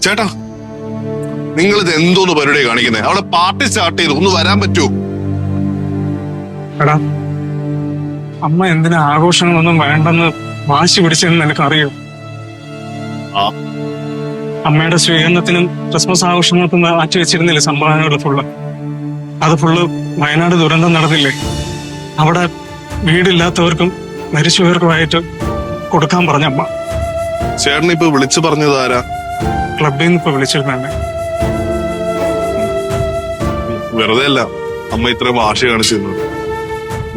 ചേട്ടാ, നിങ്ങൾ ഇത് എന്തോന്ന് പരിപാടി കാണിക്കുന്നത്? അവിടെ പാർട്ടി സ്റ്റാർട്ട് ചെയ്തു, ഒന്ന് വരാൻ പറ്റുമോ? എടാ, അമ്മ എന്തിനാ ആഘോഷങ്ങളൊന്നും വേണ്ടെന്ന് വാശി പിടിച്ചെന്ന് നിനക്കറിയോ? അമ്മയുടെ സ്വീകരണത്തിനും ക്രിസ്മസ് ആഘോഷങ്ങൾക്കും മാറ്റി വെച്ചിരുന്നില്ലേ സംഭാവനകൾ ഫുള്ള്? അത് ഫുള്ള് വയനാട് ദുരന്തം നടന്നില്ലേ? അവിടെ വീടില്ലാത്തവർക്കും മരിച്ചുപോയവർക്കുമായിട്ട് കൊടുക്കാൻ പറഞ്ഞ അമ്മ. ചേട്ടൻ ഇപ്പൊ വിളിച്ചു പറഞ്ഞത് ആരാ? ക്ലബിൽ നിന്ന് ഇപ്പൊ വിളിച്ചിരുന്നെ. വെറുതെ അല്ല അമ്മ ഇത്രയും വാശി കാണിച്ചിരുന്നത്.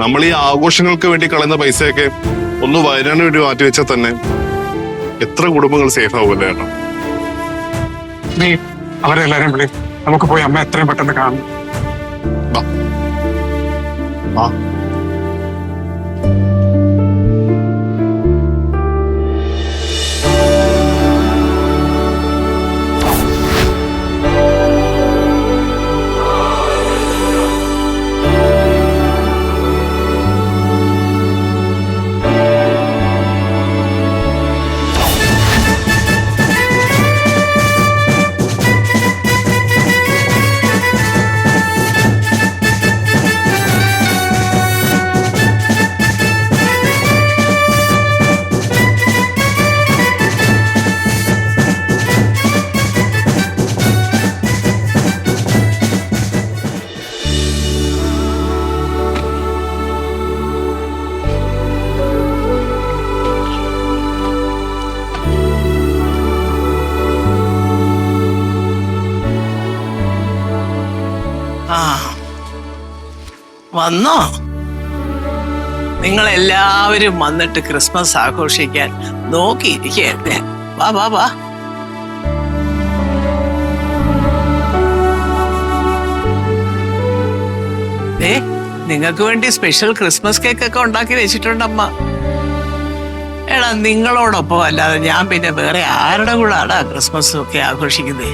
നമ്മൾ ഈ ആഘോഷങ്ങൾക്ക് വേണ്ടി കളയുന്ന പൈസയൊക്കെ ഒന്ന് വയനാടിന് വേണ്ടി മാറ്റിവെച്ചാൽ തന്നെ എത്ര കുടുംബങ്ങൾ സേഫ് ആവുമല്ലേ ചേട്ടാ? നീ അവരെല്ലാരും വിളി, നമുക്ക് പോയി അമ്മ എത്രയും പെട്ടെന്ന് കാണും. വന്നോ? നിങ്ങളെല്ലാവരും വന്നിട്ട് ക്രിസ്മസ് ആഘോഷിക്കാൻ നോക്കിയിരിക്കട്ടെ. വാ വാ വാ. നിങ്ങൾക്ക് വേണ്ടി സ്പെഷ്യൽ ക്രിസ്മസ് കേക്ക് ഒക്കെ ഉണ്ടാക്കി വെച്ചിട്ടുണ്ടമ്മ. എടാ, നിങ്ങളോടൊപ്പം അല്ലാതെ ഞാൻ പിന്നെ വേറെ ആരുടെ കൂടാണ് ക്രിസ്മസ് ഒക്കെ ആഘോഷിക്കുന്നേ?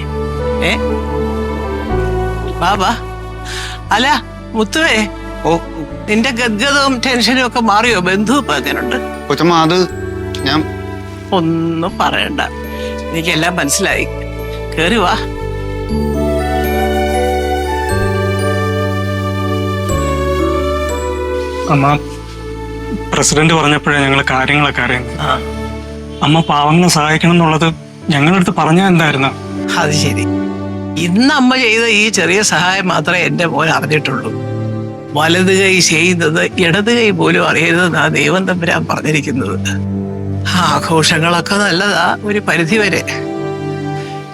വാ വാ. അല്ല മുത്തുവേ, നിന്റെ ഗദ്ഗതവും ടെൻഷനും ഒക്കെ മാറിയോ? ബന്ധു ഇപ്പൊ എങ്ങനെയുണ്ട്? അത് ഞാൻ ഒന്നും പറയണ്ട, എനിക്കെല്ലാം മനസ്സിലായി. കേറി വാ. അമ്മ, പ്രസിഡന്റ് പറഞ്ഞപ്പോഴേ ഞങ്ങള് കാര്യങ്ങളൊക്കെ അറിയുന്നത്. അമ്മ പാവങ്ങളെ സഹായിക്കണം എന്നുള്ളത് ഞങ്ങളടുത്ത് പറഞ്ഞാൽ എന്തായിരുന്നു? അത് ശരി. ഇന്ന് അമ്മ ചെയ്ത ഈ ചെറിയ സഹായം മാത്രമേ എന്റെ മോൻ അറിഞ്ഞിട്ടുള്ളൂ. വലത് കൈ ചെയ്യുന്നത് ഇടത് കൈ പോലും അറിയരുതെന്നാ ദൈവം തമ്പുരാൻ പറഞ്ഞിരിക്കുന്നത്. ആഘോഷങ്ങളൊക്കെ നല്ലതാ ഒരു പരിധി വരെ.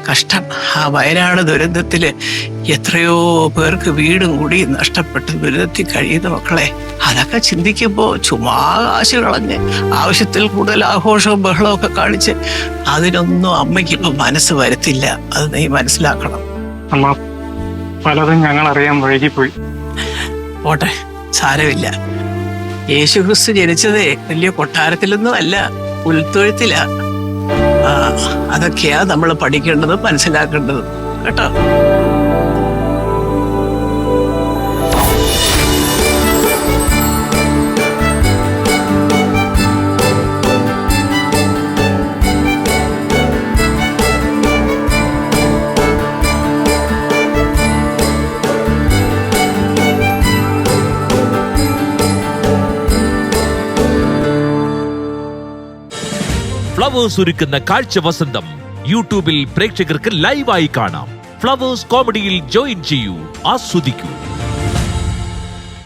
കഷ്ടം, ആ വയനാട് ദുരന്തത്തില് എത്രയോ പേർക്ക് വീടും കൂടി നഷ്ടപ്പെട്ട് ദുരിതത്തിൽ കഴിയുന്ന മക്കളെ. അതൊക്കെ ചിന്തിക്കുമ്പോ ചുമ്മാ കാശ് കളഞ്ഞ് ആവശ്യത്തിൽ കൂടുതൽ ആഘോഷവും ബഹളവും ഒക്കെ കാണിച്ച് അതിനൊന്നും അമ്മയ്ക്കിപ്പോ മനസ്സ് വരത്തില്ല. അത് നീ മനസ്സിലാക്കണം. അമ്മ, പലതും ഞങ്ങൾ അറിയാൻ വൈകിപ്പോയി. പോട്ടെ, സാരമില്ല. യേശുക്രിസ്തു ജനിച്ചതേ വലിയ കൊട്ടാരത്തിലൊന്നും അല്ല, പുൽത്തൊഴുത്തിലാ. അതൊക്കെയാ നമ്മൾ പഠിക്കേണ്ടതും മനസ്സിലാക്കേണ്ടതും കേട്ടോ. ഫ്ലവേഴ്സ് ഒരുക്കുന്ന കാഴ്ച വസന്തം യൂട്യൂബിൽ പ്രേക്ഷകർക്ക് ലൈവായി കാണാം. ഫ്ലവേഴ്സ് കോമഡിയിൽ ജോയിൻ ചെയ്യൂ, ആസ്വദിക്കൂ.